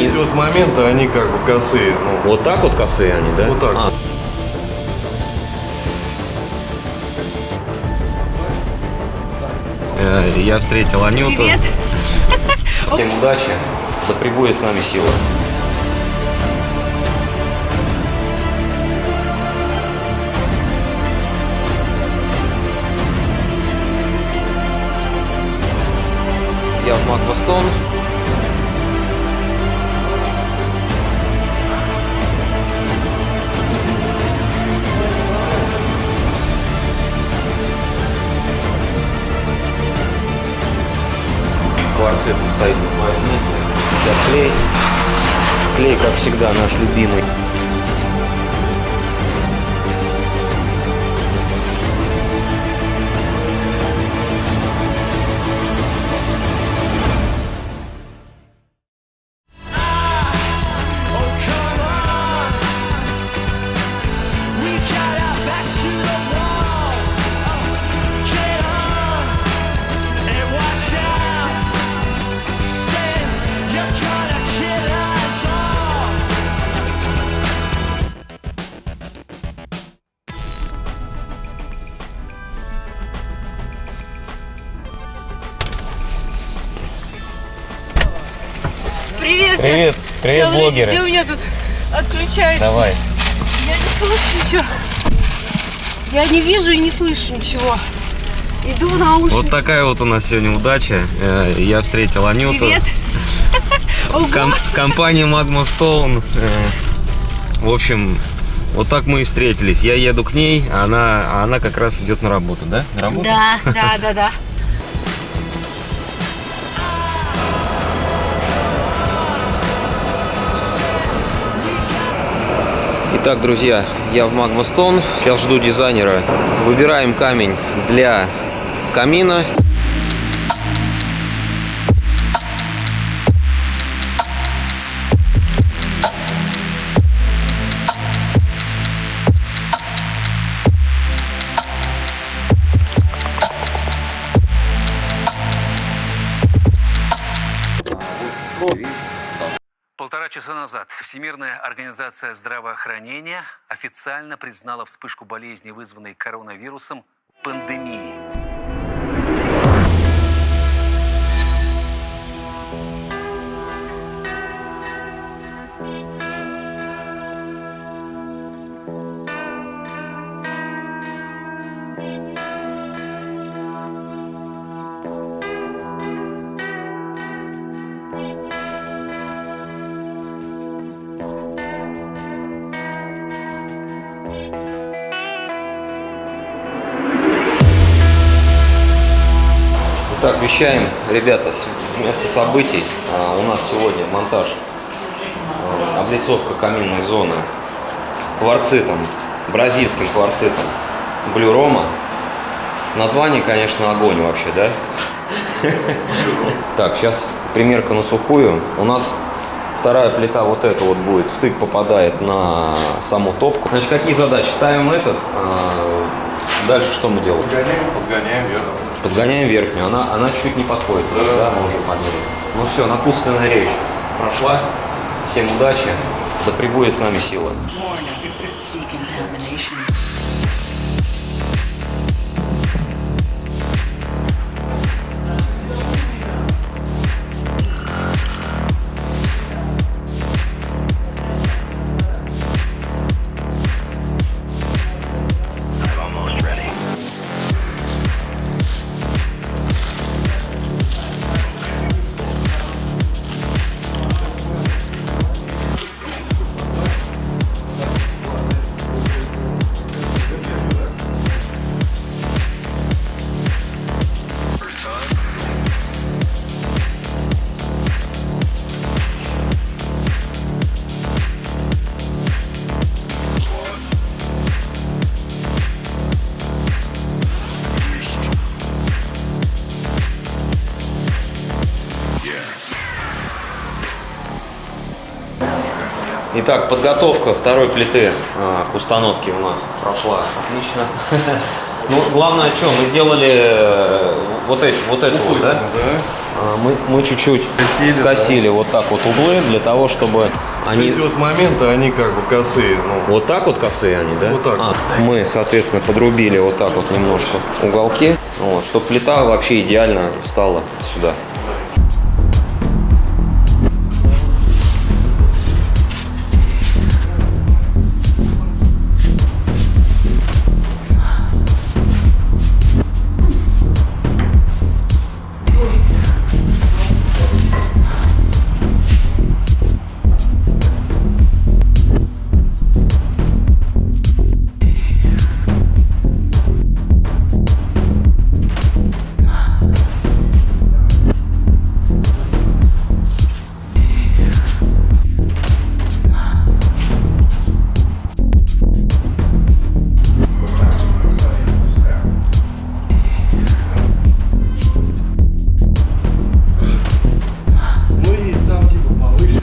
эти вот моменты, они как бы косые. Ну. Вот так вот косые они, да? Вот так. Я встретил Анюту. Привет. Всем удачи, да пребудет с нами сила. Я в Маквастон. Кварцит стоит на своем месте. Сейчас клей. Клей, как всегда, наш любимый. Привет, Привет, привет, Сейчас, блогеры. Где у меня тут отключается? Давай. Я не слышу ничего. Я не вижу и не слышу ничего. Иду в наушники. Вот такая вот у нас сегодня удача. Я встретил Анюту. Привет. Компания Magma Stone. В общем, вот так мы и встретились. Я еду к ней, а она как раз идет на работу, да? На работу? Да. Итак, друзья, я в Magma Stone. Сейчас жду дизайнера. Выбираем камень для камина. Полтора часа назад Всемирная организация здравоохранения официально признала вспышку болезни, вызванной коронавирусом, пандемией. Так, вещаем, ребята, с места событий. У нас сегодня монтаж, облицовка каминной зоны кварцитом, бразильским кварцитом Blue Roma. Название, конечно, огонь вообще, да? Так, сейчас примерка на сухую. У нас вторая плита вот эта вот будет, стык попадает на саму топку. Значит, какие задачи? Ставим этот, дальше что мы делаем? Подгоняем вверх. Подгоняем верхнюю, она чуть не подходит, да, мы уже померили. Ну все, напутственная речь прошла. Всем удачи, да пребудет с нами сила. Итак, подготовка второй плиты к установке у нас прошла отлично. Ну, главное, что мы сделали вот эту вот, да? Мы чуть-чуть скосили вот так вот углы для того, чтобы они... Эти вот моменты, они как бы косые. Ну, Вот так вот косые они, да? Вот так. Мы, соответственно, подрубили вот так вот немножко уголки, вот, чтобы плита вообще идеально встала сюда. ну и там типа повыше.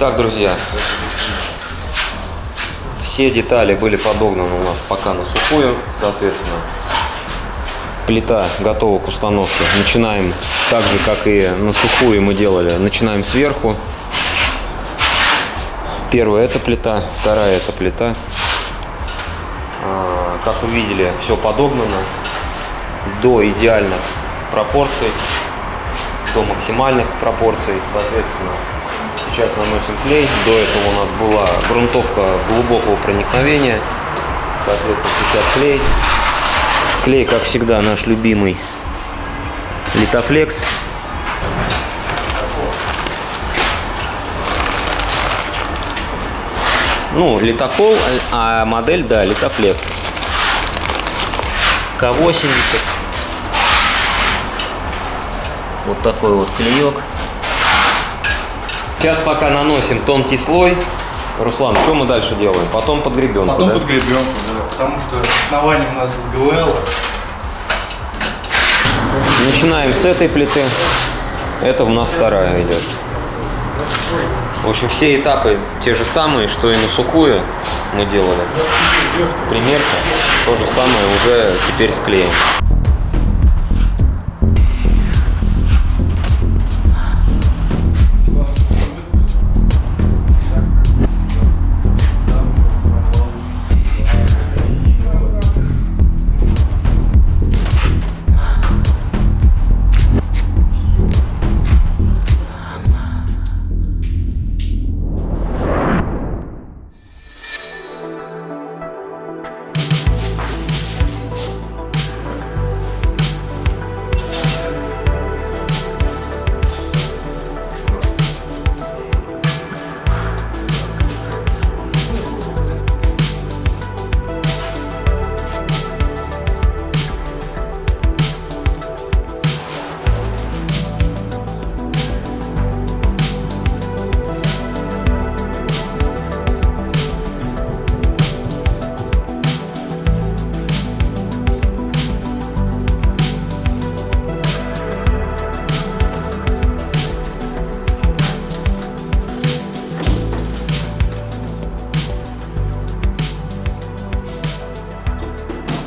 Итак, друзья, все детали были подогнаны у нас пока на сухую, соответственно, плита готова к установке. Начинаем так же, как и на сухую мы делали, начинаем сверху. Первая эта плита, вторая эта плита. Как вы видели, все подогнано до идеальных пропорций, до максимальных пропорций, соответственно. Сейчас наносим клей. До этого у нас была грунтовка глубокого проникновения. Соответственно, сейчас клей. Клей, как всегда, наш любимый Литофлекс. Ну, литокол, а модель, да, Литофлекс. К80. Вот такой вот клеек. Сейчас пока наносим тонкий слой. Руслан, что мы дальше делаем? Потом подгребенку, Потом да? подгребенку, да. Потому что основание у нас из ГВЛ. Начинаем с этой плиты. Это у нас вторая идет. В общем, все этапы те же самые, что и на сухую мы делали. Примерка. То же самое уже теперь с клеем.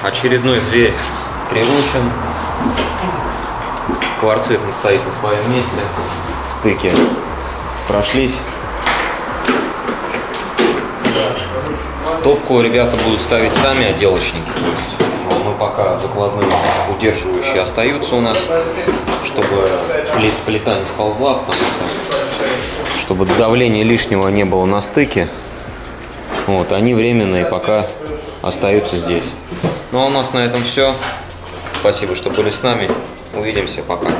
Очередной зверь приручен. Кварцит стоит на своем месте. Стыки прошлись. Топку ребята будут ставить сами, отделочники. То есть мы пока закладные удерживающие остаются у нас, чтобы плита не сползла, потому что чтобы давления лишнего не было на стыке. Вот, они временные пока остаются здесь. Ну а у нас на этом все. Спасибо, что были с нами. Увидимся. Пока.